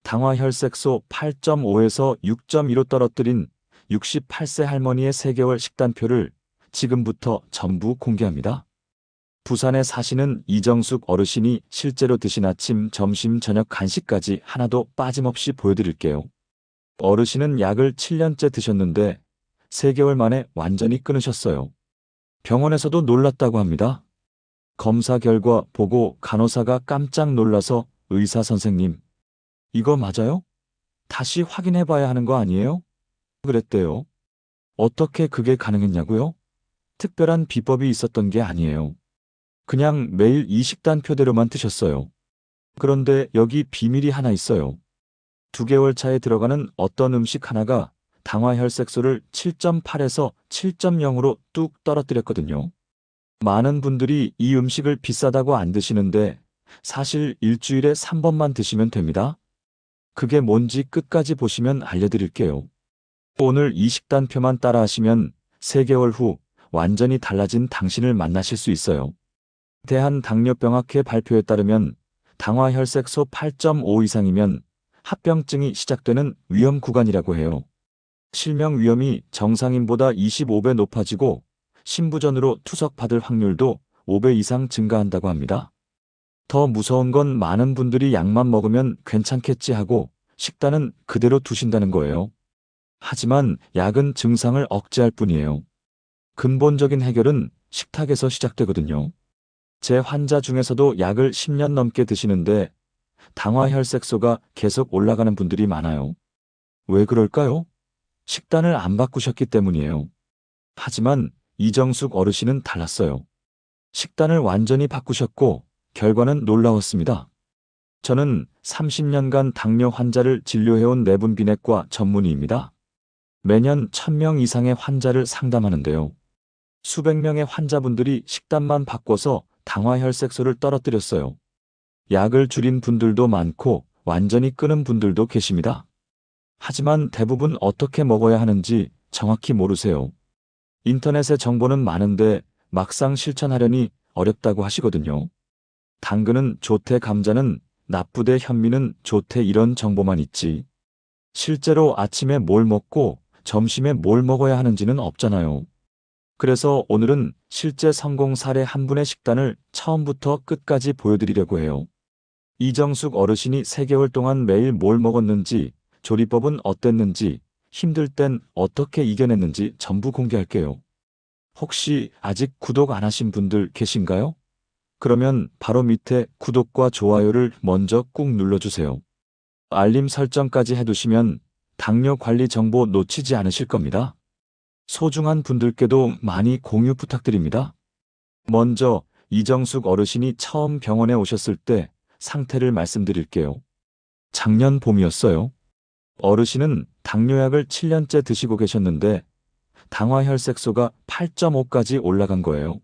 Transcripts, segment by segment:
당화혈색소 8.5에서 6.2로 떨어뜨린 68세 할머니의 3개월 식단표를 지금부터 전부 공개합니다. 부산에 사시는 이정숙 어르신이 실제로 드신 아침, 점심, 저녁 간식까지 하나도 빠짐없이 보여드릴게요. 어르신은 약을 7년째 드셨는데 3개월 만에 완전히 끊으셨어요. 병원에서도 놀랐다고 합니다. 검사 결과 보고 간호사가 깜짝 놀라서 의사 선생님, 이거 맞아요? 다시 확인해봐야 하는 거 아니에요? 그랬대요. 어떻게 그게 가능했냐고요? 특별한 비법이 있었던 게 아니에요. 그냥 매일 이 식단표대로만 드셨어요. 그런데 여기 비밀이 하나 있어요. 2개월 차에 들어가는 어떤 음식 하나가 당화혈색소를 7.8에서 7.0으로 뚝 떨어뜨렸거든요. 많은 분들이 이 음식을 비싸다고 안 드시는데 사실 일주일에 3번만 드시면 됩니다. 그게 뭔지 끝까지 보시면 알려드릴게요. 오늘 이 식단표만 따라하시면 3개월 후 완전히 달라진 당신을 만나실 수 있어요. 대한당뇨병학회 발표에 따르면 당화혈색소 8.5 이상이면 합병증이 시작되는 위험 구간이라고 해요. 실명 위험이 정상인보다 25배 높아지고 신부전으로 투석받을 확률도 5배 이상 증가한다고 합니다. 더 무서운 건 많은 분들이 약만 먹으면 괜찮겠지 하고 식단은 그대로 두신다는 거예요. 하지만 약은 증상을 억제할 뿐이에요. 근본적인 해결은 식탁에서 시작되거든요. 제 환자 중에서도 약을 10년 넘게 드시는데 당화혈색소가 계속 올라가는 분들이 많아요. 왜 그럴까요? 식단을 안 바꾸셨기 때문이에요. 하지만 이정숙 어르신은 달랐어요. 식단을 완전히 바꾸셨고 결과는 놀라웠습니다. 저는 30년간 당뇨 환자를 진료해온 내분비내과 전문의입니다. 매년 1000명 이상의 환자를 상담하는데요. 수백 명의 환자분들이 식단만 바꿔서 당화혈색소를 떨어뜨렸어요. 약을 줄인 분들도 많고 완전히 끊은 분들도 계십니다. 하지만 대부분 어떻게 먹어야 하는지 정확히 모르세요. 인터넷에 정보는 많은데 막상 실천하려니 어렵다고 하시거든요. 당근은 좋대, 감자는 나쁘대, 현미는 좋대, 이런 정보만 있지. 실제로 아침에 뭘 먹고 점심에 뭘 먹어야 하는지는 없잖아요. 그래서 오늘은 실제 성공 사례 한 분의 식단을 처음부터 끝까지 보여드리려고 해요. 이정숙 어르신이 3개월 동안 매일 뭘 먹었는지, 조리법은 어땠는지, 힘들 땐 어떻게 이겨냈는지 전부 공개할게요. 혹시 아직 구독 안 하신 분들 계신가요? 그러면 바로 밑에 구독과 좋아요를 먼저 꾹 눌러주세요. 알림 설정까지 해두시면 당뇨 관리 정보 놓치지 않으실 겁니다. 소중한 분들께도 많이 공유 부탁드립니다. 먼저 이정숙 어르신이 처음 병원에 오셨을 때 상태를 말씀드릴게요. 작년 봄이었어요. 어르신은 당뇨약을 7년째 드시고 계셨는데 당화혈색소가 8.5까지 올라간 거예요.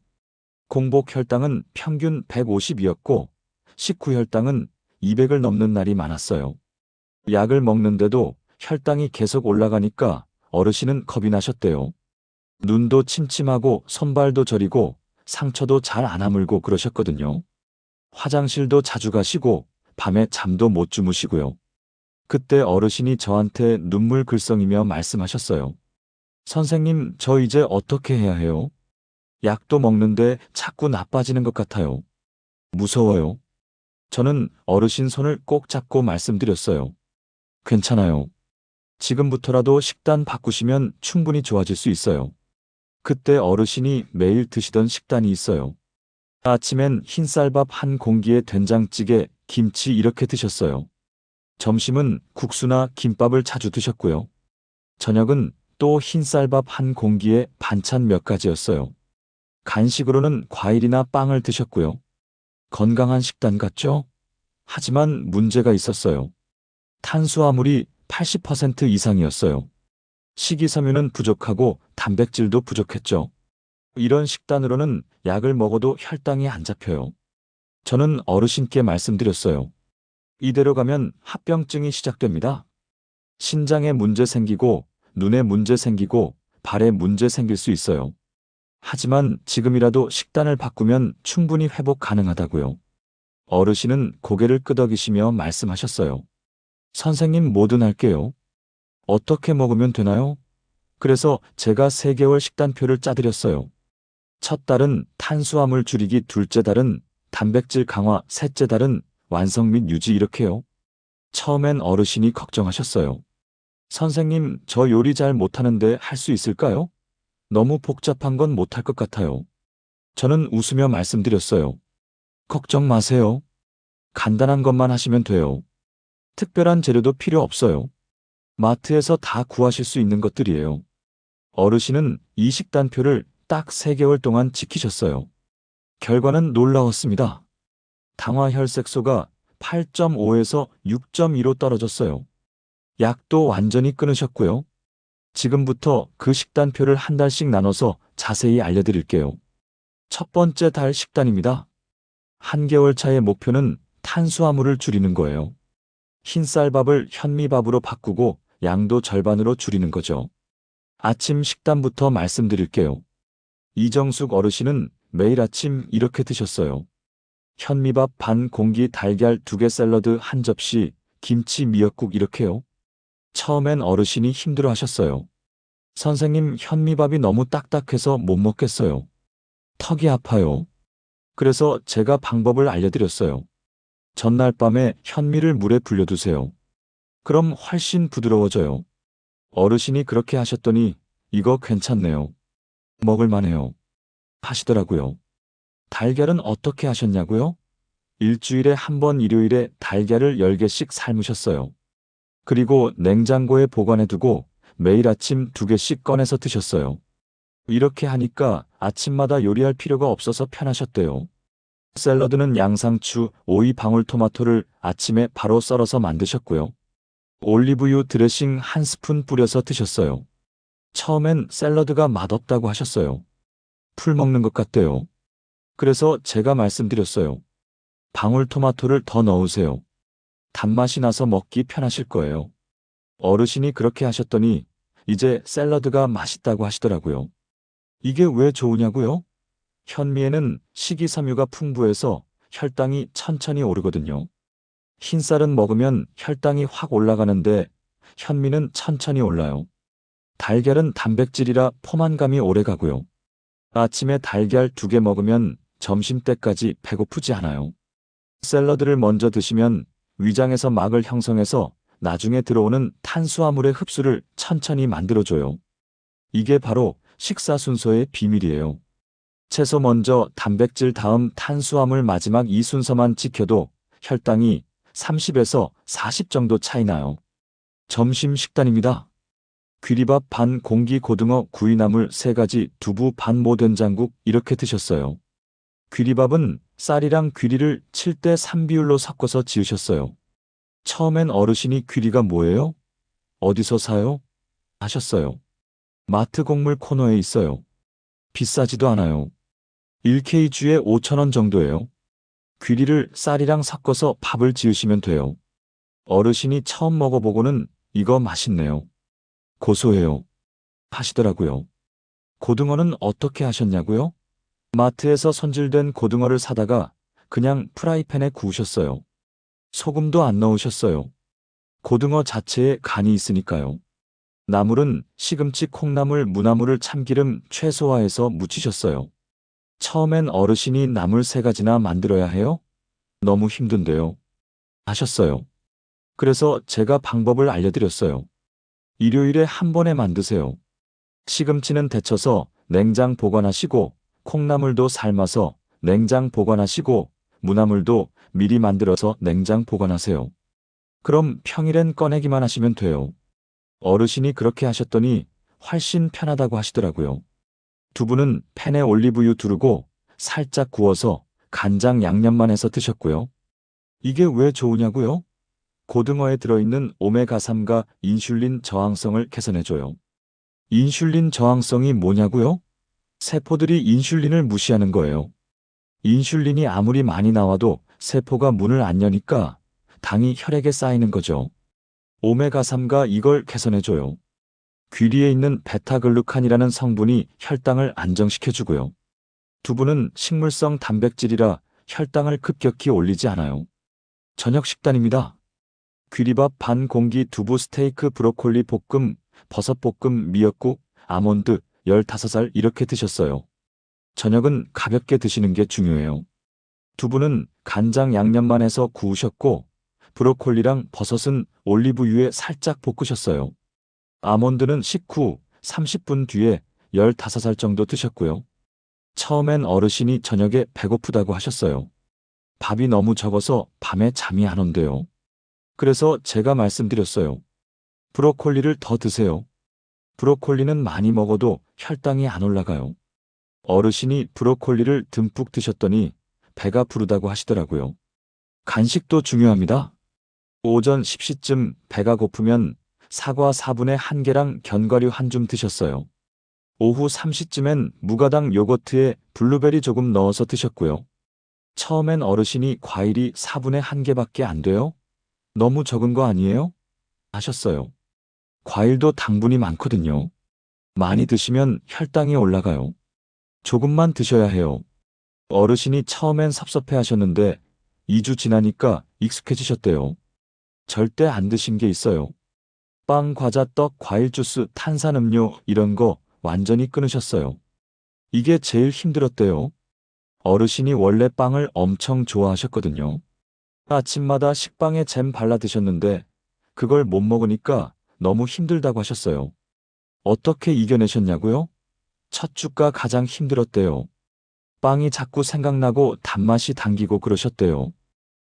공복 혈당은 평균 150이었고 식후 혈당은 200을 넘는 날이 많았어요. 약을 먹는데도 혈당이 계속 올라가니까 어르신은 겁이 나셨대요. 눈도 침침하고 손발도 저리고 상처도 잘 안 아물고 그러셨거든요. 화장실도 자주 가시고 밤에 잠도 못 주무시고요. 그때 어르신이 저한테 눈물 글썽이며 말씀하셨어요. 선생님, 저 이제 어떻게 해야 해요? 약도 먹는데 자꾸 나빠지는 것 같아요. 무서워요. 저는 어르신 손을 꼭 잡고 말씀드렸어요. 괜찮아요. 지금부터라도 식단 바꾸시면 충분히 좋아질 수 있어요. 그때 어르신이 매일 드시던 식단이 있어요. 아침엔 흰쌀밥 한 공기에 된장찌개, 김치 이렇게 드셨어요. 점심은 국수나 김밥을 자주 드셨고요. 저녁은 또 흰쌀밥 한 공기에 반찬 몇 가지였어요. 간식으로는 과일이나 빵을 드셨고요. 건강한 식단 같죠? 하지만 문제가 있었어요. 탄수화물이 80% 이상이었어요. 식이섬유는 부족하고 단백질도 부족했죠. 이런 식단으로는 약을 먹어도 혈당이 안 잡혀요. 저는 어르신께 말씀드렸어요. 이대로 가면 합병증이 시작됩니다. 신장에 문제 생기고 눈에 문제 생기고 발에 문제 생길 수 있어요. 하지만 지금이라도 식단을 바꾸면 충분히 회복 가능하다고요. 어르신은 고개를 끄덕이시며 말씀하셨어요. 선생님 뭐든 할게요. 어떻게 먹으면 되나요? 그래서 제가 3개월 식단표를 짜드렸어요. 첫 달은 탄수화물 줄이기, 둘째 달은 단백질 강화, 셋째 달은 완성 및 유지 이렇게요. 처음엔 어르신이 걱정하셨어요. 선생님, 저 요리 잘 못하는데 할 수 있을까요? 너무 복잡한 건 못할 것 같아요. 저는 웃으며 말씀드렸어요. 걱정 마세요. 간단한 것만 하시면 돼요. 특별한 재료도 필요 없어요. 마트에서 다 구하실 수 있는 것들이에요. 어르신은 이 식단표를 딱 3개월 동안 지키셨어요. 결과는 놀라웠습니다. 당화혈색소가 8.5에서 6.2로 떨어졌어요. 약도 완전히 끊으셨고요. 지금부터 그 식단표를 한 달씩 나눠서 자세히 알려드릴게요. 첫 번째 달 식단입니다. 한개월 차의 목표는 탄수화물을 줄이는 거예요. 흰쌀밥을 현미밥으로 바꾸고 양도 절반으로 줄이는 거죠. 아침 식단부터 말씀드릴게요. 이정숙 어르신은 매일 아침 이렇게 드셨어요. 현미밥 반 공기, 달걀 2개, 샐러드 한 접시, 김치, 미역국 이렇게요. 처음엔 어르신이 힘들어 하셨어요. 선생님, 현미밥이 너무 딱딱해서 못 먹겠어요. 턱이 아파요. 그래서 제가 방법을 알려드렸어요. 전날 밤에 현미를 물에 불려두세요. 그럼 훨씬 부드러워져요. 어르신이 그렇게 하셨더니 이거 괜찮네요. 먹을만해요. 하시더라고요. 달걀은 어떻게 하셨냐고요? 일주일에 한 번 일요일에 달걀을 10개씩 삶으셨어요. 그리고 냉장고에 보관해두고 매일 아침 2개씩 꺼내서 드셨어요. 이렇게 하니까 아침마다 요리할 필요가 없어서 편하셨대요. 샐러드는 양상추, 오이, 방울토마토를 아침에 바로 썰어서 만드셨고요. 올리브유 드레싱 한 스푼 뿌려서 드셨어요. 처음엔 샐러드가 맛없다고 하셨어요. 풀 먹는 것 같대요. 그래서 제가 말씀드렸어요. 방울토마토를 더 넣으세요. 단맛이 나서 먹기 편하실 거예요. 어르신이 그렇게 하셨더니 이제 샐러드가 맛있다고 하시더라고요. 이게 왜 좋으냐고요? 현미에는 식이섬유가 풍부해서 혈당이 천천히 오르거든요. 흰쌀은 먹으면 혈당이 확 올라가는데 현미는 천천히 올라요. 달걀은 단백질이라 포만감이 오래 가고요. 아침에 달걀 2개 먹으면 점심때까지 배고프지 않아요. 샐러드를 먼저 드시면 위장에서 막을 형성해서 나중에 들어오는 탄수화물의 흡수를 천천히 만들어줘요. 이게 바로 식사 순서의 비밀이에요. 채소 먼저, 단백질 다음 탄수화물 마지막, 이 순서만 지켜도 혈당이 30에서 40 정도 차이 나요. 점심 식단입니다. 귀리밥 반 공기, 고등어, 구이나물 3가지, 두부 반, 모된장국 이렇게 드셨어요. 귀리밥은 쌀이랑 귀리를 7대3 비율로 섞어서 지으셨어요. 처음엔 어르신이 귀리가 뭐예요? 어디서 사요? 하셨어요. 마트 곡물 코너에 있어요. 비싸지도 않아요. 1kg에 5,000원 정도예요. 귀리를 쌀이랑 섞어서 밥을 지으시면 돼요. 어르신이 처음 먹어보고는 이거 맛있네요. 고소해요. 하시더라고요. 고등어는 어떻게 하셨냐고요? 마트에서 손질된 고등어를 사다가 그냥 프라이팬에 구우셨어요. 소금도 안 넣으셨어요. 고등어 자체에 간이 있으니까요. 나물은 시금치, 콩나물, 무나물을 참기름 최소화해서 무치셨어요. 처음엔 어르신이 나물 3가지나 만들어야 해요? 너무 힘든데요. 하셨어요. 그래서 제가 방법을 알려드렸어요. 일요일에 한 번에 만드세요. 시금치는 데쳐서 냉장 보관하시고, 콩나물도 삶아서 냉장 보관하시고, 무나물도 미리 만들어서 냉장 보관하세요. 그럼 평일엔 꺼내기만 하시면 돼요. 어르신이 그렇게 하셨더니 훨씬 편하다고 하시더라고요. 두부는 팬에 올리브유 두르고 살짝 구워서 간장 양념만 해서 드셨고요. 이게 왜 좋으냐고요? 고등어에 들어있는 오메가3가 인슐린 저항성을 개선해줘요. 인슐린 저항성이 뭐냐고요? 세포들이 인슐린을 무시하는 거예요. 인슐린이 아무리 많이 나와도 세포가 문을 안 여니까 당이 혈액에 쌓이는 거죠. 오메가3가 이걸 개선해줘요. 귀리에 있는 베타글루칸이라는 성분이 혈당을 안정시켜주고요. 두부는 식물성 단백질이라 혈당을 급격히 올리지 않아요. 저녁 식단입니다. 귀리밥 반 공기 두부 스테이크 브로콜리 볶음, 버섯 볶음 미역국, 아몬드 15알 이렇게 드셨어요. 저녁은 가볍게 드시는 게 중요해요. 두부는 간장 양념만 해서 구우셨고 브로콜리랑 버섯은 올리브유에 살짝 볶으셨어요. 아몬드는 식후 30분 뒤에 15알 정도 드셨고요. 처음엔 어르신이 저녁에 배고프다고 하셨어요. 밥이 너무 적어서 밤에 잠이 안 온대요. 그래서 제가 말씀드렸어요. 브로콜리를 더 드세요. 브로콜리는 많이 먹어도 혈당이 안 올라가요. 어르신이 브로콜리를 듬뿍 드셨더니 배가 부르다고 하시더라고요. 간식도 중요합니다. 오전 10시쯤 배가 고프면 사과 4분의 1개랑 견과류 한 줌 드셨어요. 오후 3시쯤엔 무가당 요거트에 블루베리 조금 넣어서 드셨고요. 처음엔 어르신이 과일이 4분의 1개밖에 안 돼요? 너무 적은 거 아니에요? 하셨어요. 과일도 당분이 많거든요. 많이 드시면 혈당이 올라가요. 조금만 드셔야 해요. 어르신이 처음엔 섭섭해 하셨는데 2주 지나니까 익숙해지셨대요. 절대 안 드신 게 있어요. 빵, 과자, 떡, 과일 주스, 탄산음료 이런 거 완전히 끊으셨어요. 이게 제일 힘들었대요. 어르신이 원래 빵을 엄청 좋아하셨거든요. 아침마다 식빵에 잼 발라 드셨는데 그걸 못 먹으니까 너무 힘들다고 하셨어요. 어떻게 이겨내셨냐고요? 첫 주가 가장 힘들었대요. 빵이 자꾸 생각나고 단맛이 당기고 그러셨대요.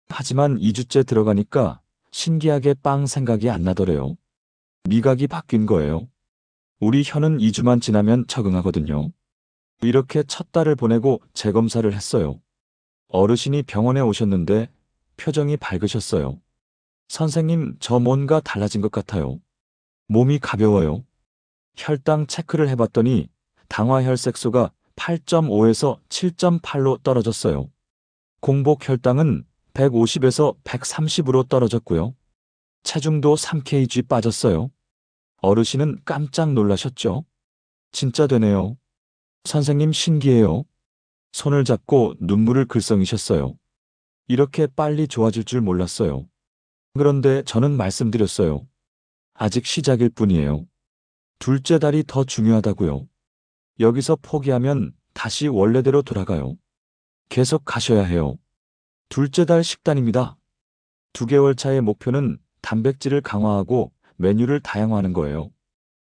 하지만 2주째 들어가니까 신기하게 빵 생각이 안 나더래요. 미각이 바뀐 거예요. 우리 혀는 2주만 지나면 적응하거든요. 이렇게 첫 달을 보내고 재검사를 했어요. 어르신이 병원에 오셨는데 표정이 밝으셨어요. 선생님, 저 뭔가 달라진 것 같아요. 몸이 가벼워요. 혈당 체크를 해봤더니 당화혈색소가 8.5에서 7.8로 떨어졌어요. 공복 혈당은 150에서 130으로 떨어졌고요. 체중도 3kg 빠졌어요. 어르신은 깜짝 놀라셨죠? 진짜 되네요. 선생님 신기해요. 손을 잡고 눈물을 글썽이셨어요. 이렇게 빨리 좋아질 줄 몰랐어요. 그런데 저는 말씀드렸어요. 아직 시작일 뿐이에요. 둘째 달이 더 중요하다고요. 여기서 포기하면 다시 원래대로 돌아가요. 계속 가셔야 해요. 둘째 달 식단입니다. 2개월 차의 목표는 단백질을 강화하고 메뉴를 다양화하는 거예요.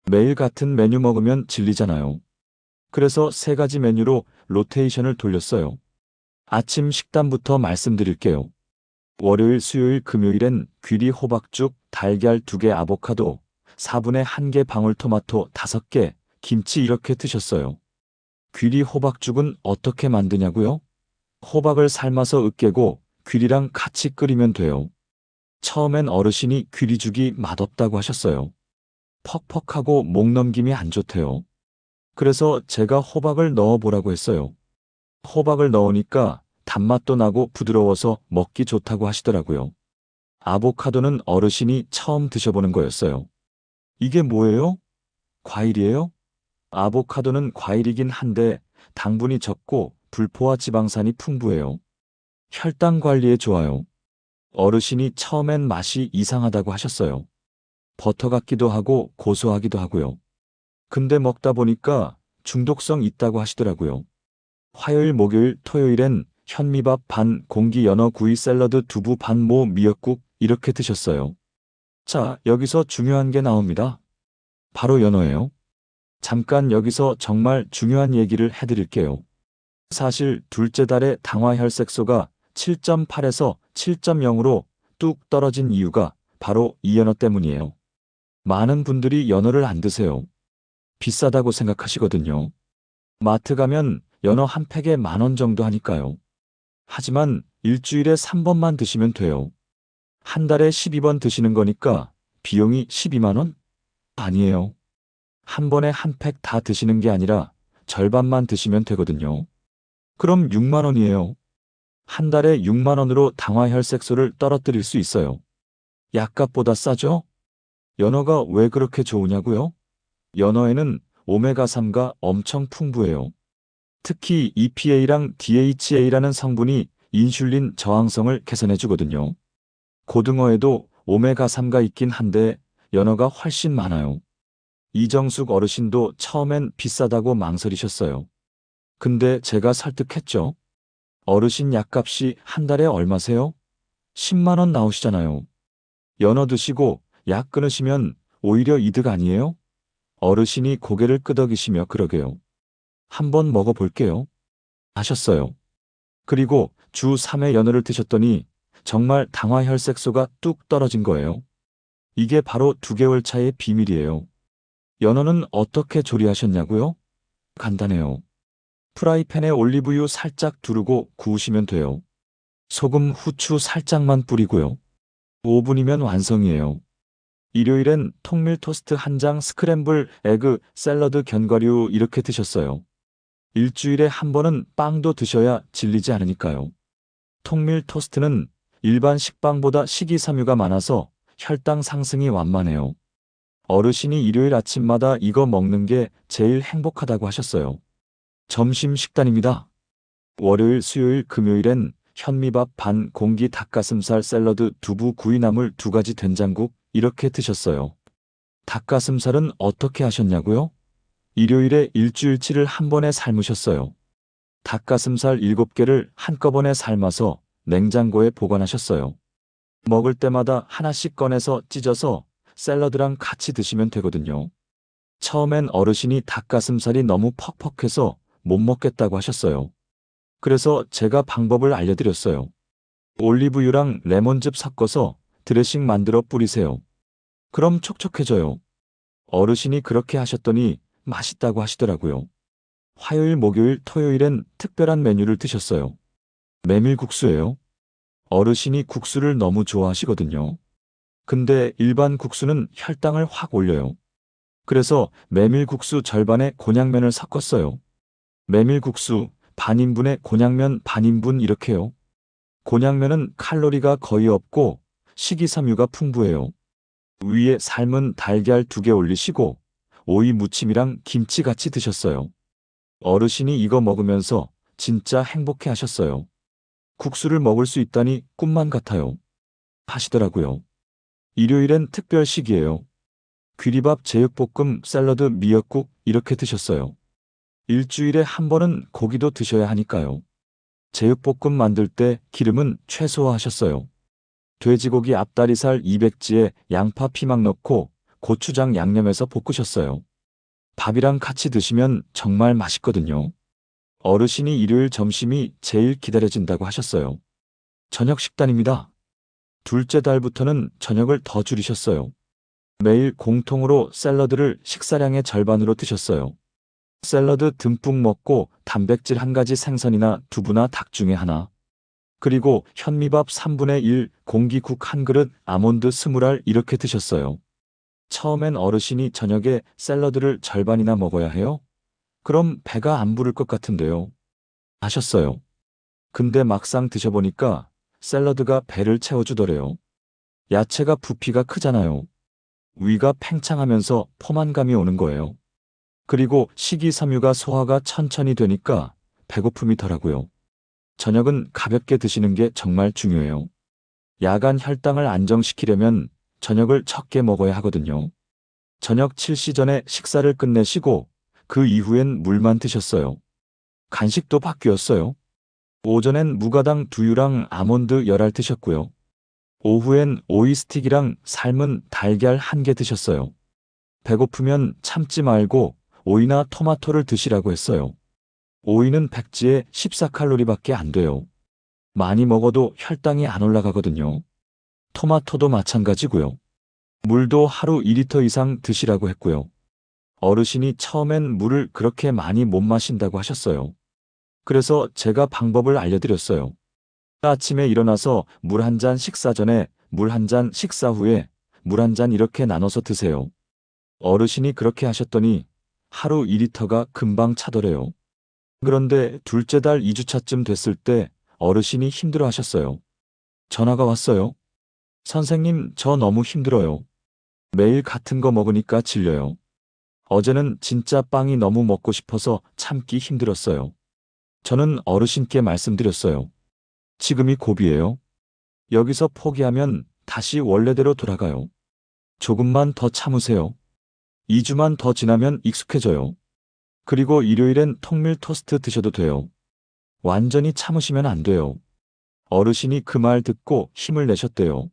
매일 같은 메뉴 먹으면 질리잖아요. 그래서 3가지 메뉴로 로테이션을 돌렸어요. 아침 식단부터 말씀드릴게요. 월요일, 수요일, 금요일엔 귀리 호박죽, 달걀 2개, 아보카도, 4분의 1개 방울토마토 5개, 김치 이렇게 드셨어요. 귀리 호박죽은 어떻게 만드냐고요? 호박을 삶아서 으깨고 귀리랑 같이 끓이면 돼요. 처음엔 어르신이 귀리죽이 맛없다고 하셨어요. 퍽퍽하고 목 넘김이 안 좋대요. 그래서 제가 호박을 넣어보라고 했어요. 호박을 넣으니까 단맛도 나고 부드러워서 먹기 좋다고 하시더라고요. 아보카도는 어르신이 처음 드셔보는 거였어요. 이게 뭐예요? 과일이에요? 아보카도는 과일이긴 한데 당분이 적고 불포화 지방산이 풍부해요. 혈당 관리에 좋아요. 어르신이 처음엔 맛이 이상하다고 하셨어요. 버터 같기도 하고 고소하기도 하고요. 근데 먹다 보니까 중독성 있다고 하시더라고요. 화요일, 목요일, 토요일엔 현미밥 반, 공기 연어 구이 샐러드 두부 반, 모 미역국 이렇게 드셨어요. 자, 여기서 중요한 게 나옵니다. 바로 연어예요. 잠깐 여기서 정말 중요한 얘기를 해드릴게요. 사실 둘째 달에 당화혈색소가 7.8에서 7.0으로 뚝 떨어진 이유가 바로 이 연어 때문이에요. 많은 분들이 연어를 안 드세요. 비싸다고 생각하시거든요. 마트 가면 연어 한 팩에 10,000원 정도 하니까요. 하지만 일주일에 3번만 드시면 돼요. 한 달에 12번 드시는 거니까 비용이 12만 원? 아니에요. 한 번에 한 팩 다 드시는 게 아니라 절반만 드시면 되거든요. 그럼 6만 원이에요. 한 달에 6만 원으로 당화혈색소를 떨어뜨릴 수 있어요. 약값보다 싸죠? 연어가 왜 그렇게 좋으냐고요? 연어에는 오메가3가 엄청 풍부해요. 특히 EPA랑 DHA라는 성분이 인슐린 저항성을 개선해 주거든요. 고등어에도 오메가3가 있긴 한데 연어가 훨씬 많아요. 이정숙 어르신도 처음엔 비싸다고 망설이셨어요. 근데 제가 설득했죠. 어르신 약값이 한 달에 얼마세요? 10만 원 나오시잖아요. 연어 드시고 약 끊으시면 오히려 이득 아니에요? 어르신이 고개를 끄덕이시며 그러게요. 한번 먹어볼게요. 하셨어요. 그리고 주 3회 연어를 드셨더니 정말 당화혈색소가 뚝 떨어진 거예요. 이게 바로 2개월 차의 비밀이에요. 연어는 어떻게 조리하셨냐고요? 간단해요. 프라이팬에 올리브유 살짝 두르고 구우시면 돼요. 소금, 후추 살짝만 뿌리고요. 5분이면 완성이에요. 일요일엔 통밀 토스트 한 장, 스크램블 에그, 샐러드, 견과류 이렇게 드셨어요. 일주일에 한 번은 빵도 드셔야 질리지 않으니까요. 통밀 토스트는 일반 식빵보다 식이섬유가 많아서 혈당 상승이 완만해요. 어르신이 일요일 아침마다 이거 먹는 게 제일 행복하다고 하셨어요. 점심 식단입니다. 월요일, 수요일, 금요일엔 현미밥 반, 공기 닭가슴살 샐러드, 두부, 구이나물 2가지 된장국 이렇게 드셨어요. 닭가슴살은 어떻게 하셨냐고요? 일요일에 일주일치를 한 번에 삶으셨어요. 닭가슴살 7개를 한꺼번에 삶아서 냉장고에 보관하셨어요. 먹을 때마다 하나씩 꺼내서 찢어서 샐러드랑 같이 드시면 되거든요. 처음엔 어르신이 닭가슴살이 너무 퍽퍽해서 못 먹겠다고 하셨어요. 그래서 제가 방법을 알려드렸어요. 올리브유랑 레몬즙 섞어서 드레싱 만들어 뿌리세요. 그럼 촉촉해져요. 어르신이 그렇게 하셨더니 맛있다고 하시더라고요. 화요일, 목요일, 토요일엔 특별한 메뉴를 드셨어요. 메밀국수예요. 어르신이 국수를 너무 좋아하시거든요. 근데 일반 국수는 혈당을 확 올려요. 그래서 메밀국수 절반에 곤약면을 섞었어요. 메밀국수 반인분에 곤약면 반인분 이렇게요. 곤약면은 칼로리가 거의 없고 식이섬유가 풍부해요. 위에 삶은 달걀 2개 올리시고 오이 무침이랑 김치 같이 드셨어요. 어르신이 이거 먹으면서 진짜 행복해 하셨어요. 국수를 먹을 수 있다니 꿈만 같아요. 하시더라고요. 일요일엔 특별식이에요. 귀리밥, 제육볶음, 샐러드, 미역국 이렇게 드셨어요. 일주일에 한 번은 고기도 드셔야 하니까요. 제육볶음 만들 때 기름은 최소화하셨어요. 돼지고기 앞다리살 200지에 양파 피망 넣고 고추장 양념해서 볶으셨어요. 밥이랑 같이 드시면 정말 맛있거든요. 어르신이 일요일 점심이 제일 기다려진다고 하셨어요. 저녁 식단입니다. 둘째 달부터는 저녁을 더 줄이셨어요. 매일 공통으로 샐러드를 식사량의 절반으로 드셨어요. 샐러드 듬뿍 먹고 단백질 1가지 생선이나 두부나 닭 중에 하나. 그리고 현미밥 3분의 1, 공기국 1그릇, 아몬드 20알 이렇게 드셨어요. 처음엔 어르신이 저녁에 샐러드를 절반이나 먹어야 해요? 그럼 배가 안 부를 것 같은데요. 하셨어요. 근데 막상 드셔보니까 샐러드가 배를 채워주더래요. 야채가 부피가 크잖아요. 위가 팽창하면서 포만감이 오는 거예요. 그리고 식이섬유가 소화가 천천히 되니까 배고픔이 덜하고요. 저녁은 가볍게 드시는 게 정말 중요해요. 야간 혈당을 안정시키려면 저녁을 적게 먹어야 하거든요. 저녁 7시 전에 식사를 끝내시고 그 이후엔 물만 드셨어요. 간식도 바뀌었어요. 오전엔 무가당 두유랑 아몬드 10알 드셨고요. 오후엔 오이 스틱이랑 삶은 달걀 1개 드셨어요. 배고프면 참지 말고 오이나 토마토를 드시라고 했어요. 오이는 백지에 14칼로리밖에 안 돼요. 많이 먹어도 혈당이 안 올라가거든요. 토마토도 마찬가지고요. 물도 하루 2리터 이상 드시라고 했고요. 어르신이 처음엔 물을 그렇게 많이 못 마신다고 하셨어요. 그래서 제가 방법을 알려드렸어요. 아침에 일어나서 물 1잔 식사 전에, 물 1잔 식사 후에, 물 1잔 이렇게 나눠서 드세요. 어르신이 그렇게 하셨더니 하루 2리터가 금방 차더래요. 그런데 둘째 달 2주차쯤 됐을 때 어르신이 힘들어 하셨어요. 전화가 왔어요. 선생님, 저 너무 힘들어요. 매일 같은 거 먹으니까 질려요. 어제는 진짜 빵이 너무 먹고 싶어서 참기 힘들었어요. 저는 어르신께 말씀드렸어요. 지금이 고비예요. 여기서 포기하면 다시 원래대로 돌아가요. 조금만 더 참으세요. 2주만 더 지나면 익숙해져요. 그리고 일요일엔 통밀 토스트 드셔도 돼요. 완전히 참으시면 안 돼요. 어르신이 그 말 듣고 힘을 내셨대요.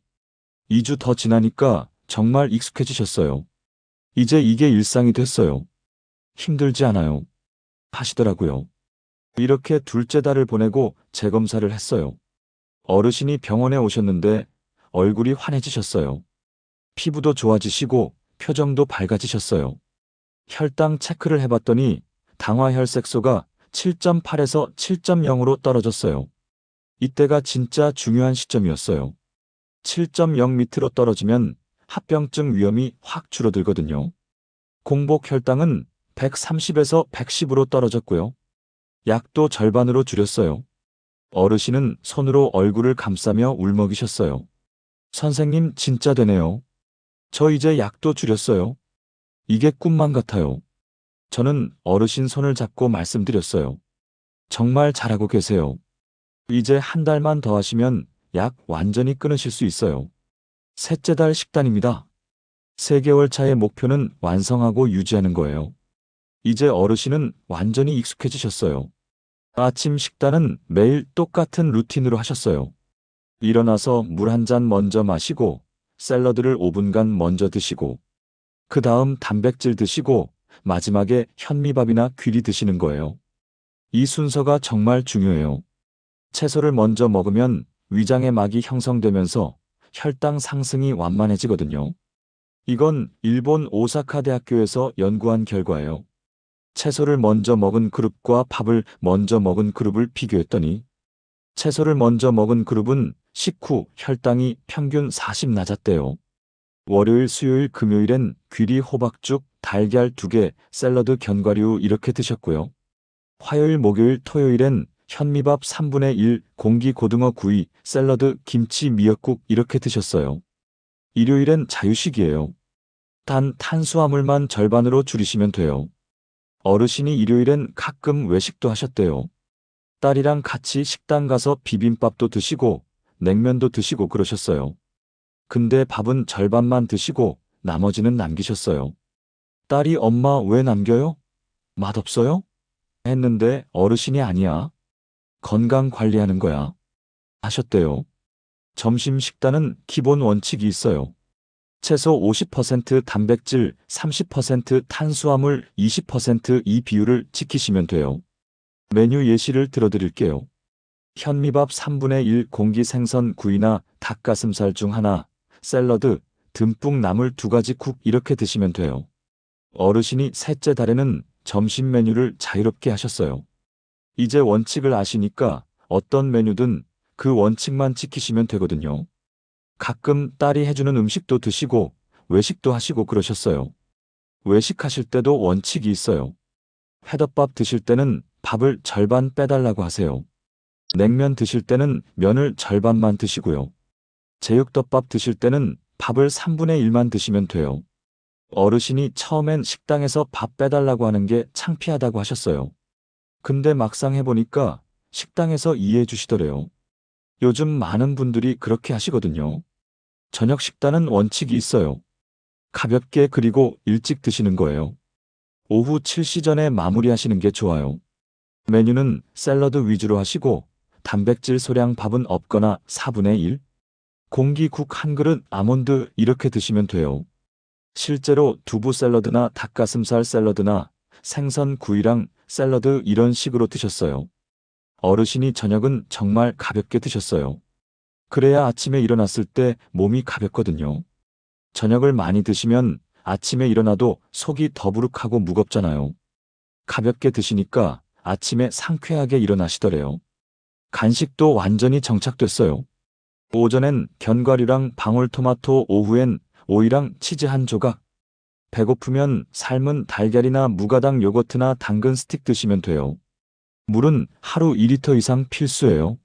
2주 더 지나니까 정말 익숙해지셨어요. 이제 이게 일상이 됐어요. 힘들지 않아요. 하시더라고요. 이렇게 둘째 달을 보내고 재검사를 했어요. 어르신이 병원에 오셨는데 얼굴이 환해지셨어요. 피부도 좋아지시고 표정도 밝아지셨어요. 혈당 체크를 해봤더니 당화혈색소가 7.8에서 7.0으로 떨어졌어요. 이때가 진짜 중요한 시점이었어요. 7.0 밑으로 떨어지면 합병증 위험이 확 줄어들거든요. 공복 혈당은 130에서 110으로 떨어졌고요. 약도 절반으로 줄였어요. 어르신은 손으로 얼굴을 감싸며 울먹이셨어요. 선생님 진짜 되네요. 저 이제 약도 줄였어요. 이게 꿈만 같아요. 저는 어르신 손을 잡고 말씀드렸어요. 정말 잘하고 계세요. 이제 한 달만 더 하시면 약 완전히 끊으실 수 있어요. 셋째 달 식단입니다. 3개월 차의 목표는 완성하고 유지하는 거예요. 이제 어르신은 완전히 익숙해지셨어요. 아침 식단은 매일 똑같은 루틴으로 하셨어요. 일어나서 물 한 잔 먼저 마시고 샐러드를 5분간 먼저 드시고 그 다음 단백질 드시고 마지막에 현미밥이나 귀리 드시는 거예요. 이 순서가 정말 중요해요. 채소를 먼저 먹으면 위장의 막이 형성되면서 혈당 상승이 완만해지거든요. 이건 일본 오사카 대학교에서 연구한 결과예요. 채소를 먼저 먹은 그룹과 밥을 먼저 먹은 그룹을 비교했더니 채소를 먼저 먹은 그룹은 식후 혈당이 평균 40 낮았대요. 월요일, 수요일, 금요일엔 귀리, 호박죽, 달걀 2개, 샐러드, 견과류 이렇게 드셨고요. 화요일, 목요일, 토요일엔 현미밥 3분의 1, 공기 고등어 구이, 샐러드, 김치, 미역국 이렇게 드셨어요. 일요일엔 자유식이에요. 단 탄수화물만 절반으로 줄이시면 돼요. 어르신이 일요일엔 가끔 외식도 하셨대요. 딸이랑 같이 식당 가서 비빔밥도 드시고 냉면도 드시고 그러셨어요. 근데 밥은 절반만 드시고 나머지는 남기셨어요. 딸이 엄마 왜 남겨요? 맛없어요? 했는데 어르신이 아니야. 건강 관리하는 거야. 하셨대요. 점심 식단은 기본 원칙이 있어요. 채소 50%, 단백질 30%, 탄수화물 20% 이 비율을 지키시면 돼요. 메뉴 예시를 들어드릴게요. 현미밥 3분의 1 공기 생선 구이나 닭가슴살 중 하나, 샐러드, 듬뿍 나물 2가지 국 이렇게 드시면 돼요. 어르신이 셋째 달에는 점심 메뉴를 자유롭게 하셨어요. 이제 원칙을 아시니까 어떤 메뉴든 그 원칙만 지키시면 되거든요. 가끔 딸이 해주는 음식도 드시고 외식도 하시고 그러셨어요. 외식하실 때도 원칙이 있어요. 회덮밥 드실 때는 밥을 절반 빼달라고 하세요. 냉면 드실 때는 면을 절반만 드시고요. 제육덮밥 드실 때는 밥을 3분의 1만 드시면 돼요. 어르신이 처음엔 식당에서 밥 빼달라고 하는 게 창피하다고 하셨어요. 근데 막상 해보니까 식당에서 이해해 주시더래요. 요즘 많은 분들이 그렇게 하시거든요. 저녁 식단은 원칙이 있어요. 가볍게 그리고 일찍 드시는 거예요. 오후 7시 전에 마무리하시는 게 좋아요. 메뉴는 샐러드 위주로 하시고 단백질 소량 밥은 없거나 4분의 1, 공기국 한 그릇 아몬드 이렇게 드시면 돼요. 실제로 두부 샐러드나 닭가슴살 샐러드나 생선 구이랑 샐러드 이런 식으로 드셨어요. 어르신이 저녁은 정말 가볍게 드셨어요. 그래야 아침에 일어났을 때 몸이 가볍거든요. 저녁을 많이 드시면 아침에 일어나도 속이 더부룩하고 무겁잖아요. 가볍게 드시니까 아침에 상쾌하게 일어나시더래요. 간식도 완전히 정착됐어요. 오전엔 견과류랑 방울토마토, 오후엔 오이랑 치즈 한 조각. 배고프면 삶은 달걀이나 무가당 요거트나 당근 스틱 드시면 돼요. 물은 하루 2리터 이상 필수예요.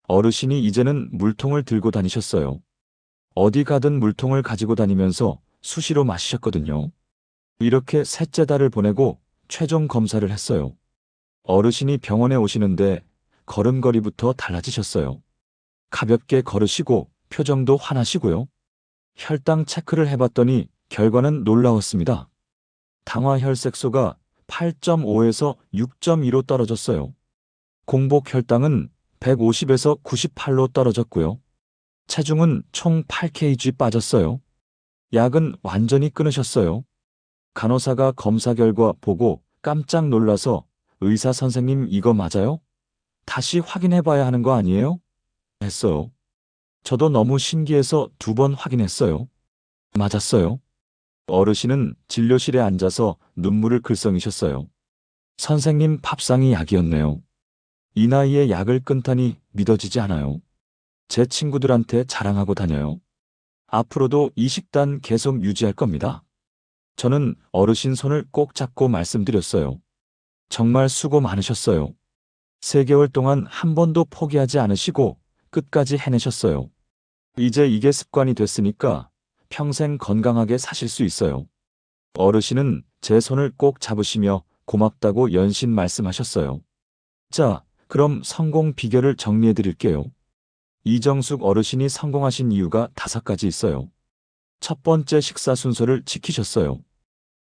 어르신이 이제는 물통을 들고 다니셨어요. 어디 가든 물통을 가지고 다니면서 수시로 마시셨거든요. 이렇게 셋째 달을 보내고 최종 검사를 했어요. 어르신이 병원에 오시는데 걸음걸이부터 달라지셨어요. 가볍게 걸으시고 표정도 환하시고요. 혈당 체크를 해봤더니 결과는 놀라웠습니다. 당화 혈색소가 8.5에서 6.2로 떨어졌어요. 공복 혈당은 150에서 98로 떨어졌고요. 체중은 총 8kg 빠졌어요. 약은 완전히 끊으셨어요. 간호사가 검사 결과 보고 깜짝 놀라서 의사 선생님 이거 맞아요? 다시 확인해 봐야 하는 거 아니에요? 했어요. 저도 너무 신기해서 2번 확인했어요. 맞았어요. 어르신은 진료실에 앉아서 눈물을 글썽이셨어요. 선생님 밥상이 약이었네요. 이 나이에 약을 끊다니 믿어지지 않아요. 제 친구들한테 자랑하고 다녀요. 앞으로도 이 식단 계속 유지할 겁니다. 저는 어르신 손을 꼭 잡고 말씀드렸어요. 정말 수고 많으셨어요. 3개월 동안 한 번도 포기하지 않으시고 끝까지 해내셨어요. 이제 이게 습관이 됐으니까 평생 건강하게 사실 수 있어요. 어르신은 제 손을 꼭 잡으시며 고맙다고 연신 말씀하셨어요. 자, 그럼 성공 비결을 정리해 드릴게요. 이정숙 어르신이 성공하신 이유가 5가지 있어요. 첫 번째, 식사 순서를 지키셨어요.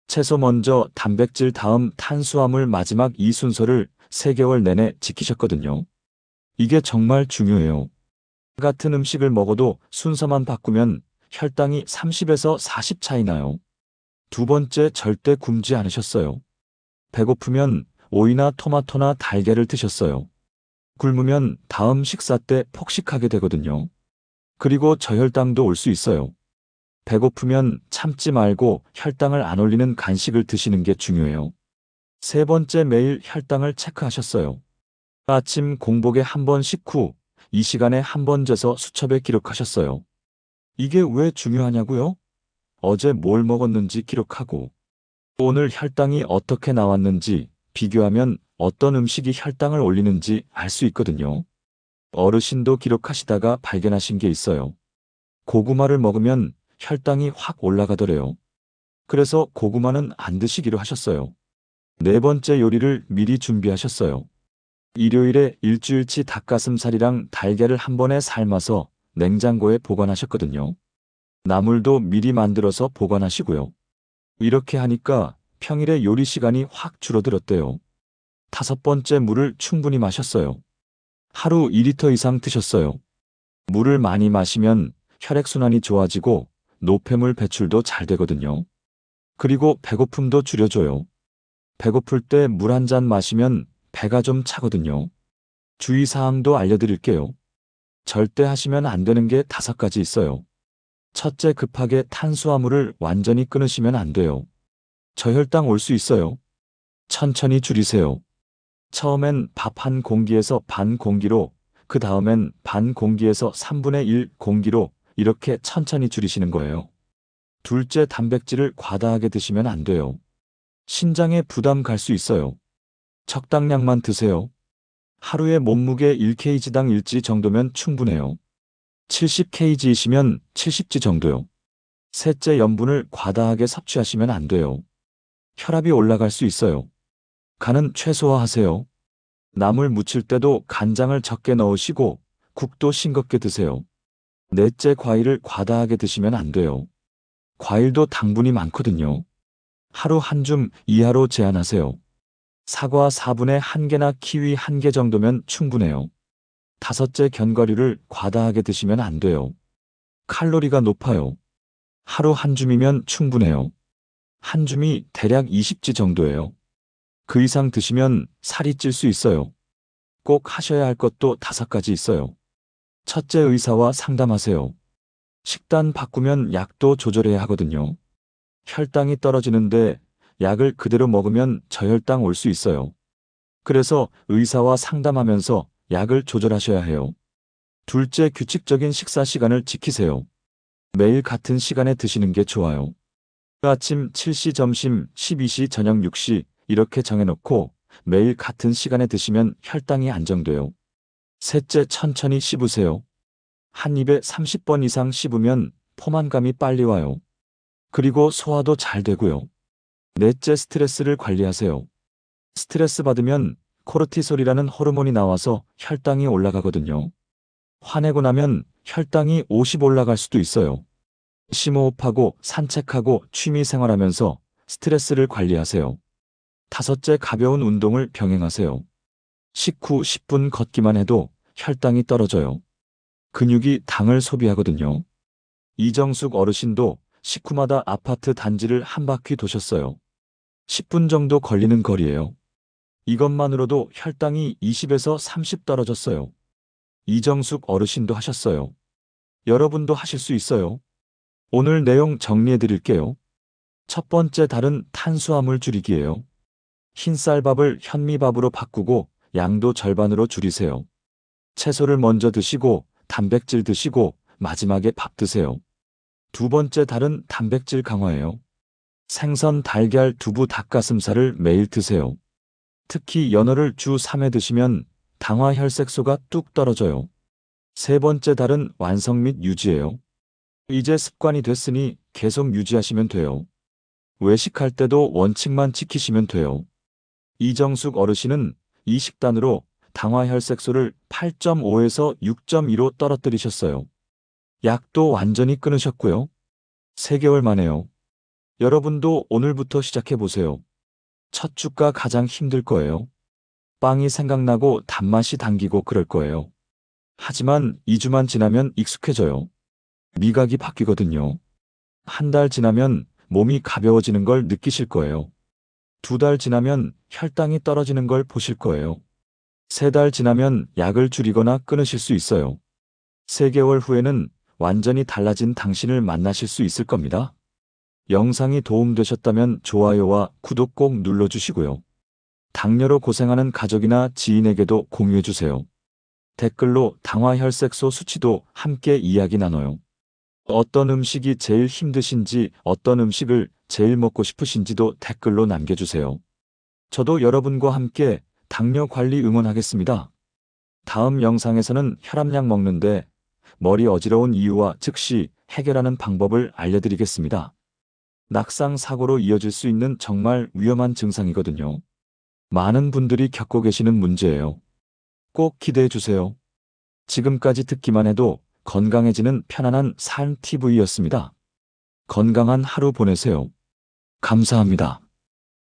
채소 먼저, 단백질 다음 탄수화물 마지막, 이 순서를 3개월 내내 지키셨거든요. 이게 정말 중요해요. 같은 음식을 먹어도 순서만 바꾸면 혈당이 30에서 40 차이 나요. 두 번째, 절대 굶지 않으셨어요. 배고프면 오이나 토마토나 달걀을 드셨어요. 굶으면 다음 식사 때 폭식하게 되거든요. 그리고 저혈당도 올 수 있어요. 배고프면 참지 말고 혈당을 안 올리는 간식을 드시는 게 중요해요. 세 번째, 매일 혈당을 체크하셨어요. 아침 공복에 한 번, 식후 이 시간에 한 번 재서 수첩에 기록하셨어요. 이게 왜 중요하냐고요? 어제 뭘 먹었는지 기록하고 오늘 혈당이 어떻게 나왔는지 비교하면 어떤 음식이 혈당을 올리는지 알 수 있거든요. 어르신도 기록하시다가 발견하신 게 있어요. 고구마를 먹으면 혈당이 확 올라가더래요. 그래서 고구마는 안 드시기로 하셨어요. 네 번째, 요리를 미리 준비하셨어요. 일요일에 일주일치 닭가슴살이랑 달걀을 한 번에 삶아서 냉장고에 보관하셨거든요. 나물도 미리 만들어서 보관하시고요. 이렇게 하니까 평일에 요리 시간이 확 줄어들었대요. 5번째, 물을 충분히 마셨어요. 하루 2리터 이상 드셨어요. 물을 많이 마시면 혈액순환이 좋아지고 노폐물 배출도 잘 되거든요. 그리고 배고픔도 줄여줘요. 배고플 때 물 한 잔 마시면 배가 좀 차거든요. 주의사항도 알려드릴게요. 절대 하시면 안 되는 게 5가지 있어요. 첫째, 급하게 탄수화물을 완전히 끊으시면 안 돼요. 저혈당 올 수 있어요. 천천히 줄이세요. 처음엔 밥 한 공기에서 반 공기로, 그 다음엔 반 공기에서 3분의 1 공기로 이렇게 천천히 줄이시는 거예요. 둘째, 단백질을 과다하게 드시면 안 돼요. 신장에 부담 갈 수 있어요. 적당량만 드세요. 하루에 몸무게 1kg당 1지 정도면 충분해요. 70kg이시면 70지 정도요. 셋째, 염분을 과다하게 섭취하시면 안 돼요. 혈압이 올라갈 수 있어요. 간은 최소화하세요. 나물 무칠 때도 간장을 적게 넣으시고 국도 싱겁게 드세요. 넷째, 과일을 과다하게 드시면 안 돼요. 과일도 당분이 많거든요. 하루 한 줌 이하로 제한하세요. 사과 4분의 1개나 키위 1개 정도면 충분해요. 다섯째, 견과류를 과다하게 드시면 안 돼요. 칼로리가 높아요. 하루 한 줌이면 충분해요. 한 줌이 대략 20지 정도예요. 그 이상 드시면 살이 찔 수 있어요. 꼭 하셔야 할 것도 5가지 있어요. 첫째, 의사와 상담하세요. 식단 바꾸면 약도 조절해야 하거든요. 혈당이 떨어지는데 약을 그대로 먹으면 저혈당 올 수 있어요. 그래서 의사와 상담하면서 약을 조절하셔야 해요. 둘째, 규칙적인 식사 시간을 지키세요. 매일 같은 시간에 드시는 게 좋아요. 아침 7시, 점심 12시, 저녁 6시 이렇게 정해놓고 매일 같은 시간에 드시면 혈당이 안정돼요. 셋째, 천천히 씹으세요. 한 입에 30번 이상 씹으면 포만감이 빨리 와요. 그리고 소화도 잘 되고요. 넷째, 스트레스를 관리하세요. 스트레스 받으면 코르티솔이라는 호르몬이 나와서 혈당이 올라가거든요. 화내고 나면 혈당이 50 올라갈 수도 있어요. 심호흡하고 산책하고 취미 생활하면서 스트레스를 관리하세요. 다섯째, 가벼운 운동을 병행하세요. 식후 10분 걷기만 해도 혈당이 떨어져요. 근육이 당을 소비하거든요. 이정숙 어르신도 식후마다 아파트 단지를 한 바퀴 도셨어요. 10분 정도 걸리는 거리예요. 이것만으로도 혈당이 20에서 30 떨어졌어요. 이정숙 어르신도 하셨어요. 여러분도 하실 수 있어요. 오늘 내용 정리해 드릴게요. 첫 번째 달은 탄수화물 줄이기예요. 흰쌀밥을 현미밥으로 바꾸고 양도 절반으로 줄이세요. 채소를 먼저 드시고 단백질 드시고 마지막에 밥 드세요. 두 번째 달은 단백질 강화예요. 생선, 달걀, 두부, 닭가슴살을 매일 드세요. 특히 연어를 주 3회 드시면 당화 혈색소가 뚝 떨어져요. 세 번째 달은 완성 및 유지예요. 이제 습관이 됐으니 계속 유지하시면 돼요. 외식할 때도 원칙만 지키시면 돼요. 이정숙 어르신은 이 식단으로 당화 혈색소를 8.5에서 6.2로 떨어뜨리셨어요. 약도 완전히 끊으셨고요. 3개월 만에요. 여러분도 오늘부터 시작해보세요. 첫 주가 가장 힘들 거예요. 빵이 생각나고 단맛이 당기고 그럴 거예요. 하지만 2주만 지나면 익숙해져요. 미각이 바뀌거든요. 한 달 지나면 몸이 가벼워지는 걸 느끼실 거예요. 2달 지나면 혈당이 떨어지는 걸 보실 거예요. 3달 지나면 약을 줄이거나 끊으실 수 있어요. 3개월 후에는 완전히 달라진 당신을 만나실 수 있을 겁니다. 영상이 도움되셨다면 좋아요와 구독 꼭 눌러주시고요. 당뇨로 고생하는 가족이나 지인에게도 공유해주세요. 댓글로 당화 혈색소 수치도 함께 이야기 나눠요. 어떤 음식이 제일 힘드신지, 어떤 음식을 제일 먹고 싶으신지도 댓글로 남겨주세요. 저도 여러분과 함께 당뇨 관리 응원하겠습니다. 다음 영상에서는 혈압약 먹는데 머리 어지러운 이유와 즉시 해결하는 방법을 알려드리겠습니다. 낙상 사고로 이어질 수 있는 정말 위험한 증상이거든요. 많은 분들이 겪고 계시는 문제예요. 꼭 기대해 주세요. 지금까지 듣기만 해도 건강해지는 편안한 삶 TV였습니다. 건강한 하루 보내세요. 감사합니다.